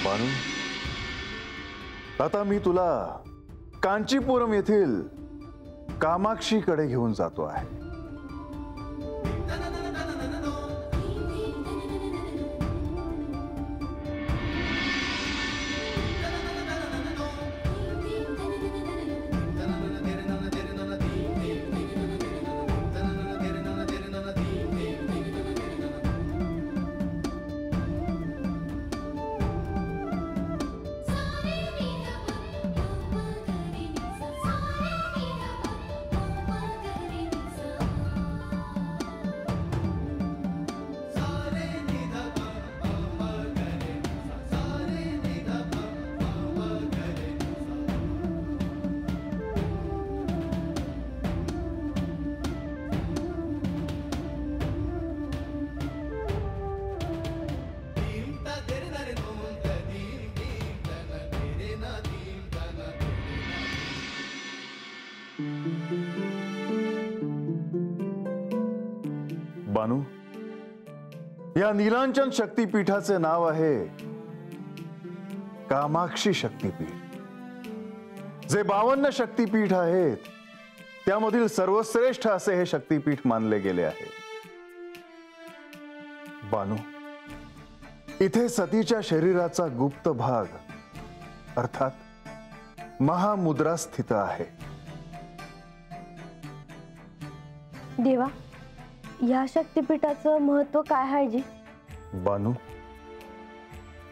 बानू, आता मी तुला कांचीपुरम येथील कामाक्षीकडे घेऊन जातो आहे। बानू, या नीलांचन शक्तीपीठाचे नाव आहे कामाक्षी शक्तीपीठ। जे 52 शक्तीपीठ आहेत त्यामधील सर्वश्रेष्ठ असे हे शक्तीपीठ मानले गेले आहे। बानू, इथे सतीच्या शरीराचा गुप्त भाग अर्थात महामुद्रा स्थित आहे। देवा, या शक्तीपीठाचं महत्व काय आहे जी? बानू,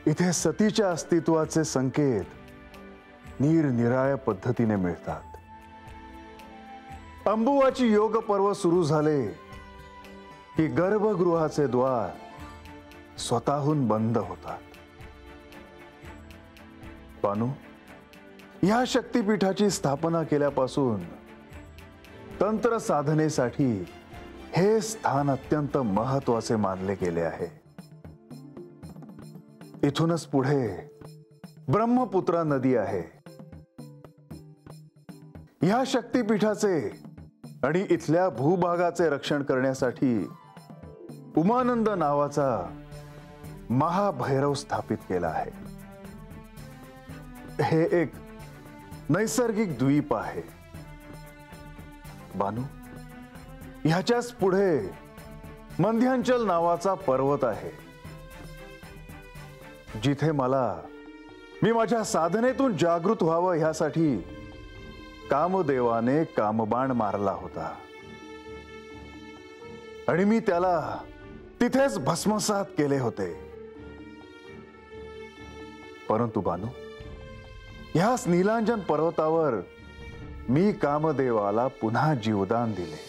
इथे सतीच्या अस्तित्वाचे संकेत निरनिराळ्या पद्धतीने मिळतात। अंबुवाची योग पर्व सुरू झाले की गर्भगृहाचे द्वार स्वतःहून बंद होतात। बानू, या शक्तीपीठाची स्थापना केल्यापासून तंत्र साधनेसाठी हे स्थान अत्यंत महत्वाचे मानले गेले आहे। इथूनच पुढे ब्रह्मपुत्रा नदी आहे। या शक्तीपीठाचे आणि इथल्या भूभागाचे रक्षण करण्यासाठी उमानंद नावाचा महाभैरव स्थापित केला आहे। हे एक नैसर्गिक द्वीप आहे। बानू, ह्याच्याच पुढे मंध्यांचल नावाचा पर्वत आहे, जिथे मी माझ्या साधनेतून जागृत व्हावं ह्यासाठी कामदेवाने कामबाण मारला होता आणि मी त्याला तिथेच भस्मसात केले होते। परंतु बानू, ह्याच नीलांजन पर्वतावर मी कामदेवाला पुन्हा जीवदान दिले।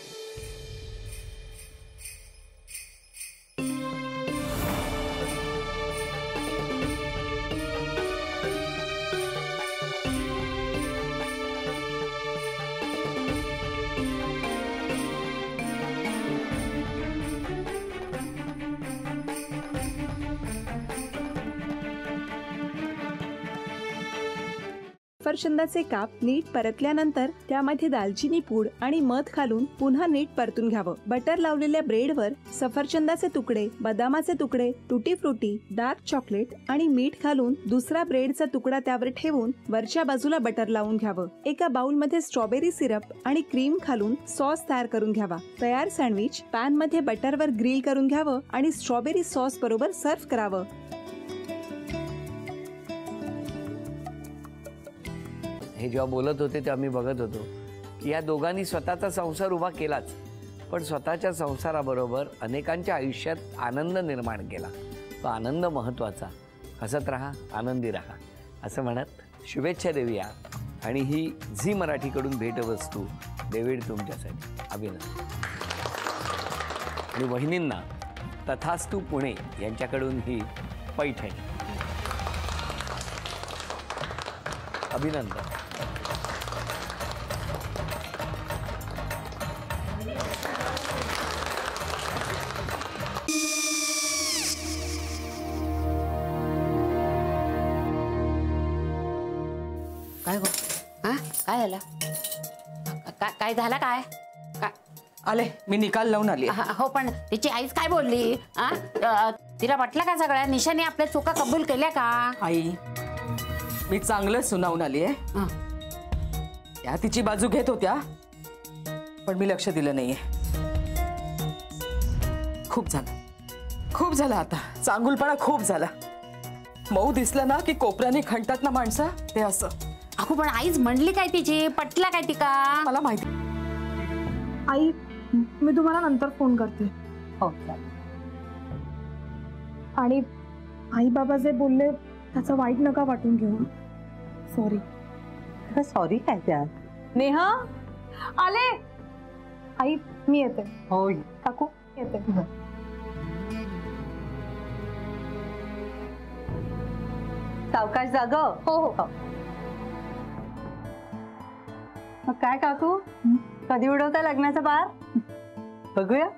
सफरचंदाचे काप नीट परतल्यानंतर त्यामध्ये दालचिनी पूड आणि मध घालून पुन्हा नीट परतून घ्यावं। बटर लावलेल्या ब्रेडवर सफरचंदाचे तुकडे, बदामाचे तुकडे, टुटी फ्रुटी, डार्क चॉकलेट आणि मीठ घालून दुसरा ब्रेडचा तुकडा त्यावर ठेवून वरच्या बाजूला बटर लावून घ्यावं। एका बाउलमध्ये स्ट्रॉबेरी सिरप आणि क्रीम घालून सॉस तयार करून घ्यावा। तयार सँडविच पॅन मध्ये बटरवर ग्रिल करून घ्यावं आणि स्ट्रॉबेरी सॉस बरोबर सर्व्ह करावं। हे जेव्हा बोलत होते तेव्हा मी बघत होतो की या दोघांनी स्वतःचा संसार उभा केलाच, पण स्वतःच्या संसाराबरोबर अनेकांच्या आयुष्यात आनंद निर्माण केला। तो आनंद महत्त्वाचा। हसत राहा, आनंदी राहा असं म्हणत शुभेच्छा देऊया। आणि ही झी मराठीकडून भेटवस्तू डेव्हिड तुमच्यासाठी। अभिनंदन। आणि वहिनींना तथास्तु पुणे यांच्याकडून ही पैठणी। अभिनंदन। काय गो? हा, काय झालं? काय झालं? काय आले, मी निकाल लावून आली। हो, पण तिची आईच काय बोलली? तिला वाटलं का सगळ्या निशाने आपल्या चुका कबूल केल्या का? आई मी चांगलं सुनावून आली आहे. हं. त्या तिची बाजू घेत होत्या पण मी लक्ष दिलं नाहीये. खूप झालं आता. चांगुलपणा खूप झाला. मऊ दिसलं ना की कोपऱ्याने खणतात ना माणसं, ते असं. अहो पण आईच म्हणली काय तिची, पटला काय तिका? मला माहिती. आई मी तुम्हाला नंतर फोन करते. हो आणि आई बाबा जे बोलले त्याचं वाईट नका वाटून घेऊ. सॉरी. सॉरी काय त्या? नेहा आले. आई मी येते. होय काकू येते. सावकाश जाग. हो हो. मग काय काकू, कधी उडवता लग्नाचा बार? बघूया.